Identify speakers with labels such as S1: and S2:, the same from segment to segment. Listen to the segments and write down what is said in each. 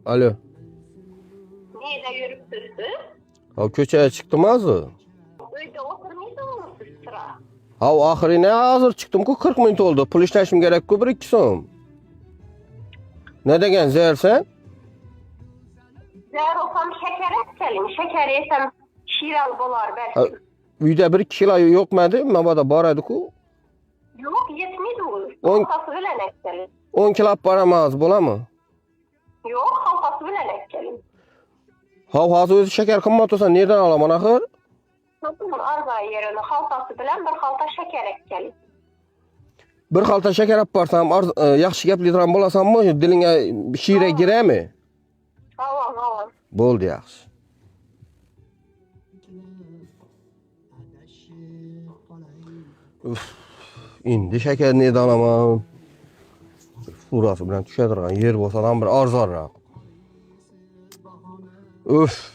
S1: Alo.
S2: Nerede yürüp durdu?
S1: Ha köçeye çıktım azı.
S2: Öyle oturmaydı sıra.
S1: Ha ahirine hazır çıktım ki 40 minut oldu. Pul işleşim gerek ki 1-2 so'm. Ne degen zehir sen?
S2: Zehir olsam şeker etkelim. Şeker yesem şiral bolar
S1: Ha,
S2: belki.
S1: uyda 1 kilo yok muydu? Mabada baraydı ku.
S2: Yok yetmedi o.
S1: On-
S2: Halkası bilen ekkelim.
S1: 10 kilo baramaz bola mı?
S2: Yok halkası bilen ekkelim.
S1: Ha hazır özü şeker kımmat olsa nereden alaman ahir?
S2: Nasıl arza yerine halkası bilen bir halta şeker ekkelim.
S1: Bir halta şeker yaparsam yaxshi gapli turan bo'lasan mı? Dilinga şiire girer mi?
S2: Tamam.
S1: Bo'ldi yaxshi. Endi şeker nereden alaman? Surası bilen tüşedirgan yer bolsadan bir arzarroq. Üf.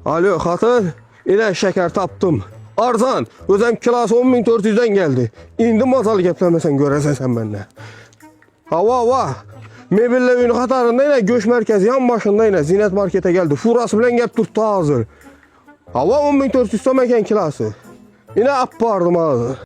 S1: Alo xotin, ila şeker tapdım. Arzan, özüm kilosu 10.400'den geldi. Endi mazalı gaplamesen göresen sen benden. Hava. Mebelle ünü Katarında yine göç merkezi yan başında yine Zinet Market'e geldi. Furası bilen gep tuttu hazır. Hava 10.400 so'm ekan kilosu. Yine appardım ağzı.